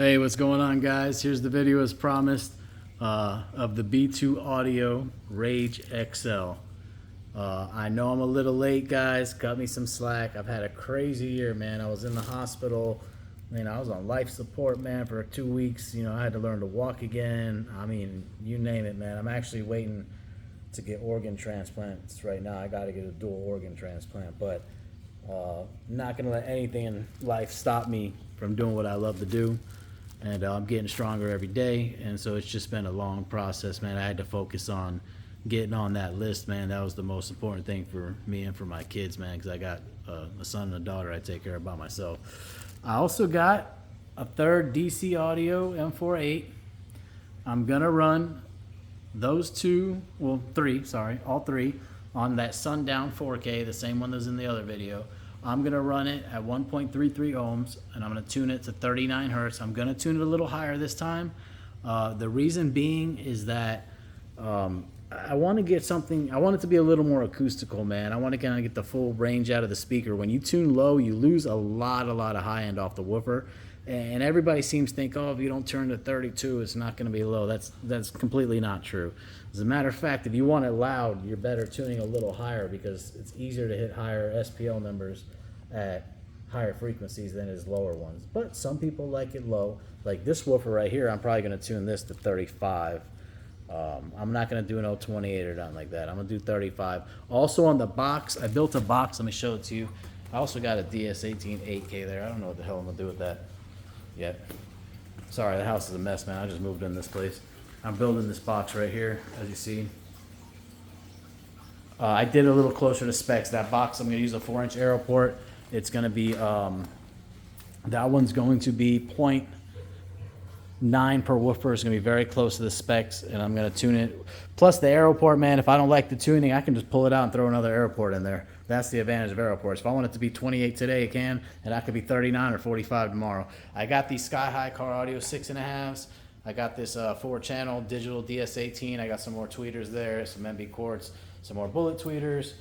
Hey, what's going on, guys? Here's the video as promised of the B2 Audio Rage XL. I know I'm a little late, guys. Cut me some slack. I've had a crazy year, man. I was in the hospital. I was on life support, man, for 2 weeks. I had to learn to walk again. I mean, you name it, man. I'm actually waiting to get organ transplants right now. I got to get a dual organ transplant, but not going to let anything in life stop me from doing what I love to do. And I'm getting stronger every day, and so it's just been a long process, man. I had to focus on getting on that list, man. That was the most important thing for me and for my kids, man, because I got a son and a daughter I take care of by myself. I also got a third DC Audio M48. I'm gonna run those all three on that SUNDOWN 4K, the same one that's in the other video. I'm going to run it at 1.33 ohms, and I'm going to tune it to 39 hertz. I'm going to tune it a little higher this time. The reason being is that I want to get something, I want it to be a little more acoustical, man. I want to kind of get the full range out of the speaker. When you tune low, you lose a lot of high end off the woofer. And everybody seems to think, oh, if you don't turn to 32, it's not going to be low. That's completely not true. As a matter of fact, if you want it loud, you're better tuning a little higher because it's easier to hit higher SPL numbers at higher frequencies than it is lower ones. But some people like it low. Like this woofer right here, I'm probably going to tune this to 35. I'm not going to do an 028 or nothing like that. I'm going to do 35. Also on the box, I built a box. Let me show it to you. I also got a DS18 8K there. I don't know what the hell I'm going to do with that yet. Sorry, the house is a mess, man. I just moved in this place. I'm building this box right here, as you see. I did a little closer to specs. That box, I'm going to use a 4-inch aero port. It's going to be, that one's going to be 0.9 per woofer. It's going to be very close to the specs, and I'm going to tune it. Plus the aero port, man, if I don't like the tuning, I can just pull it out and throw another aero port in there. That's the advantage of aero ports. If I want it to be 28 today, it can, and that could be 39 or 45 tomorrow. I got these Sky High Car Audio 6.5s. I got this 4-channel digital DS18. I got some more tweeters there, some MB cords, some more bullet tweeters.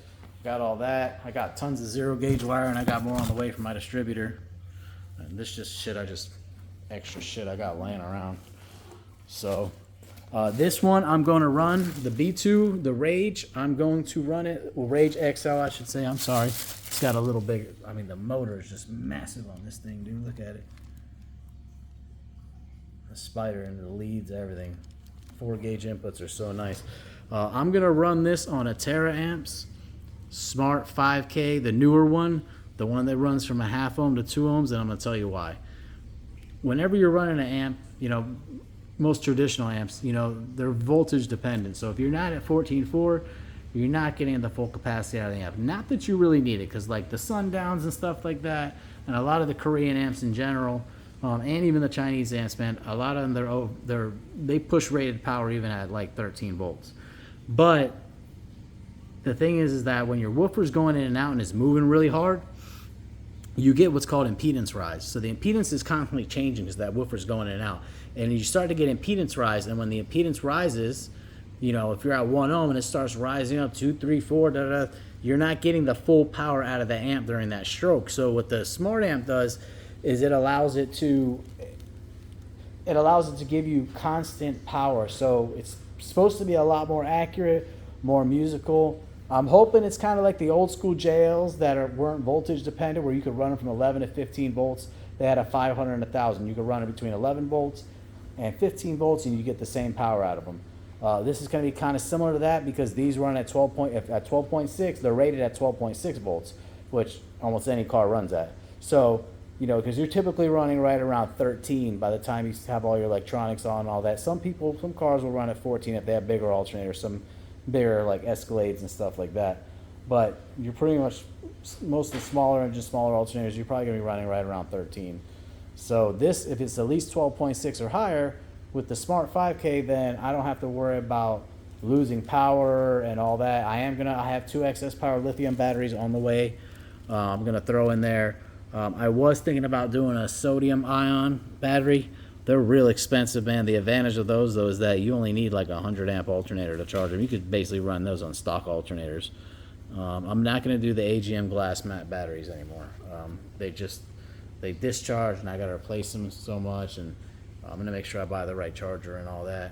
Got all that. I got tons of 0-gauge wire, and I got more on the way from my distributor. And this just extra shit I got laying around. So this one I'm going to run the B2, the Rage. I'm going to run it, well, Rage XL, I should say. I'm sorry. It's got a little big, I mean, the motor is just massive on this thing, dude. Look at it. The spider and the leads, everything. 4-gauge inputs are so nice. I'm going to run this on a TARAMPS Smart 5K, the newer one, the one that runs from 0.5 ohm to 2 ohms, and I'm going to tell you why. Whenever you're running an amp, most traditional amps, they're voltage dependent. So if you're not at 14.4, you're not getting the full capacity out of the amp. Not that you really need it, because like the Sundowns and stuff like that, and a lot of the Korean amps in general, and even the Chinese amps, man, a lot of them, they push rated power even at like 13 volts. But the thing is that when your woofer's going in and out and it's moving really hard, you get what's called impedance rise. So the impedance is constantly changing because that woofer's going in and out. And you start to get impedance rise, and when the impedance rises, if you're at 1 ohm and it starts rising up 2, 3, 4, you're not getting the full power out of the amp during that stroke. So what the Smart Amp does is it allows it to give you constant power. So it's supposed to be a lot more accurate, more musical. I'm hoping it's kind of like the old school JLs that weren't voltage dependent, where you could run them from 11 to 15 volts. They had a 500 and 1,000. You could run it between 11 volts and 15 volts, and you get the same power out of them. This is going to be kind of similar to that because these run at 12.6. They're rated at 12.6 volts, which almost any car runs at. So, because you're typically running right around 13 by the time you have all your electronics on and all that. Some cars will run at 14 if they have bigger alternators, some bigger like Escalades and stuff like that. But you're pretty much, most of the smaller and just smaller alternators, you're probably going to be running right around 13. So this, if it's at least 12.6 or higher with the Smart 5K, then I don't have to worry about losing power and all that. I have 2 excess power lithium batteries on the way. I'm going to throw in there. I was thinking about doing a sodium ion battery. They're real expensive, man. The advantage of those, though, is that you only need like a 100 amp alternator to charge them. You could basically run those on stock alternators. I'm not going to do the AGM glass mat batteries anymore. they discharge, and I gotta replace them so much, and I'm gonna make sure I buy the right charger and all that.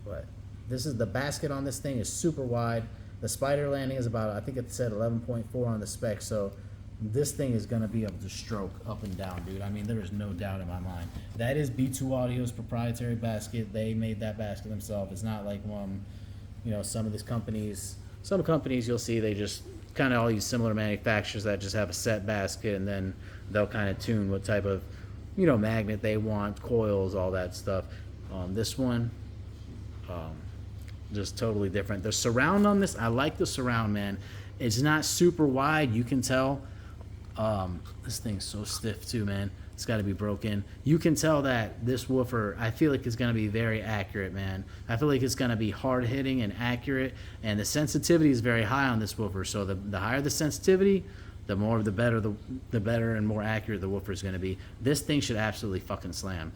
But this is the basket on this thing is super wide. The spider landing is about, I think it said 11.4 on the spec, so this thing is gonna be able to stroke up and down, dude. I mean, there is no doubt in my mind. That is B2 Audio's proprietary basket. They made that basket themselves. It's not like you know, some of these companies. Some companies you'll see they just kind of all use similar manufacturers that just have a set basket, and then they'll kind of tune what type of, you know, magnet they want, coils, all that stuff. This one, just totally different. The surround on this, I like the surround, man. It's not super wide, you can tell. This thing's so stiff too, man. It's got to be broken. You can tell that this woofer, I feel like, is going to be very accurate, man. I feel like it's going to be hard hitting and accurate, and the sensitivity is very high on this woofer. So the higher the sensitivity, the more the better and more accurate the woofer is going to be. This thing should absolutely fucking slam.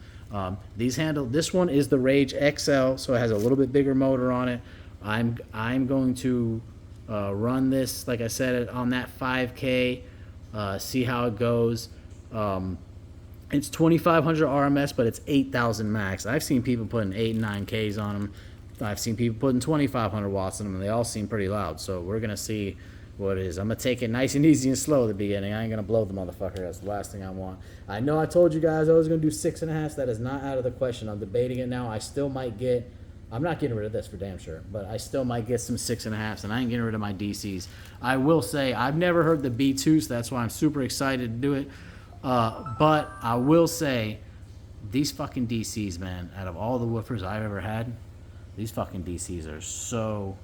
This one is the Rage XL, so it has a little bit bigger motor on it. I'm going to run this, like I said, on that 5K, see how it goes. It's 2,500 RMS, but it's 8,000 max. I've seen people putting 8 and 9Ks on them. I've seen people putting 2,500 watts on them, and they all seem pretty loud. So we're going to see what it is. I'm going to take it nice and easy and slow at the beginning. I ain't going to blow the motherfucker. That's the last thing I want. I know I told you guys I was going to do 6.5. That is not out of the question. I'm debating it now. I still might get, I'm not getting rid of this for damn sure, but I still might get some 6.5s, and I ain't getting rid of my DCs. I will say I've never heard the B2, so that's why I'm super excited to do it. But I will say, these fucking DCs, man, out of all the woofers I've ever had, these fucking DCs are so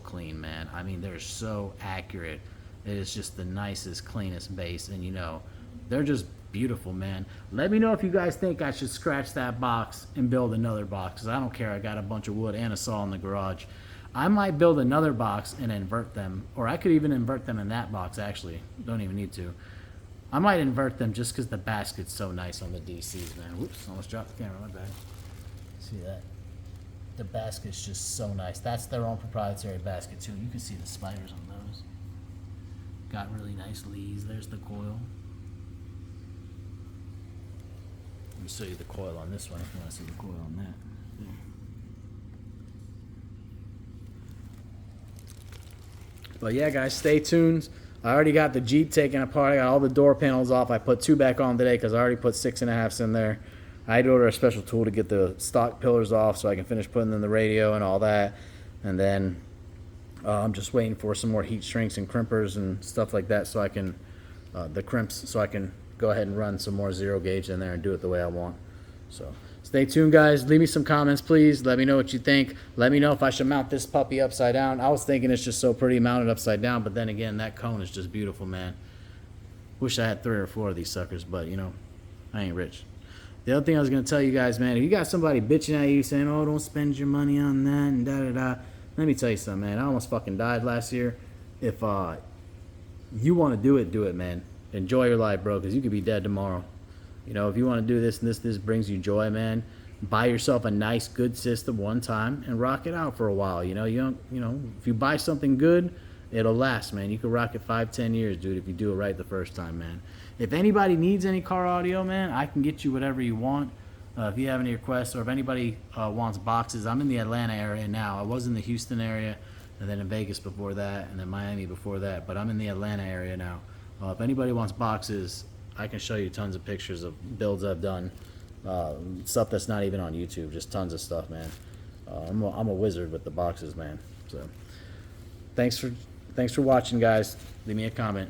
clean, man. I mean, they're so accurate. It is just the nicest, cleanest bass, and you know, they're just beautiful, man. Let me know if you guys think I should scratch that box and build another box, because I don't care. I got a bunch of wood and a saw in the garage. I might build another box and invert them, or I could even invert them in that box, actually. Don't even need to. I might invert them just because the basket's so nice on the DCs, man. Whoops, almost dropped the camera, my bad. See that? The basket's just so nice. That's their own proprietary basket, too. You can see the spiders on those. Got really nice leads. There's the coil. Let me show you the coil on this one if you want to see the coil on that. Yeah. But yeah, guys, stay tuned. I already got the Jeep taken apart. I got all the door panels off. I put 2 back on today because I already put 6.5s in there. I had to order a special tool to get the stock pillars off so I can finish putting in the radio and all that. And then I'm just waiting for some more heat shrinks and crimpers and stuff like that so I can, the crimps, so I can go ahead and run some more 0 gauge in there and do it the way I want. So stay tuned, guys. Leave me some comments, please. Let me know what you think. Let me know if I should mount this puppy upside down. I was thinking it's just so pretty mounted upside down, but then again, that cone is just beautiful, man. Wish I had 3 or 4 of these suckers, but, you know, I ain't rich. The other thing I was going to tell you guys, man, if you got somebody bitching at you saying, oh, don't spend your money on that and da-da-da, let me tell you something, man. I almost fucking died last year. If you want to do it, man. Enjoy your life, bro, because you could be dead tomorrow. You know, if you want to do this and this brings you joy, man, buy yourself a nice, good system one time and rock it out for a while. You know, if you buy something good, it'll last, man. You can rock it 5-10 years, dude, if you do it right the first time, man. If anybody needs any car audio, man, I can get you whatever you want. If you have any requests, or if anybody wants boxes, I'm in the Atlanta area now. I was in the Houston area, and then in Vegas before that, and then Miami before that, but I'm in the Atlanta area now. If anybody wants boxes, I can show you tons of pictures of builds I've done, stuff that's not even on YouTube, just tons of stuff, man. I'm a wizard with the boxes, man. So thanks for watching, guys. Leave me a comment.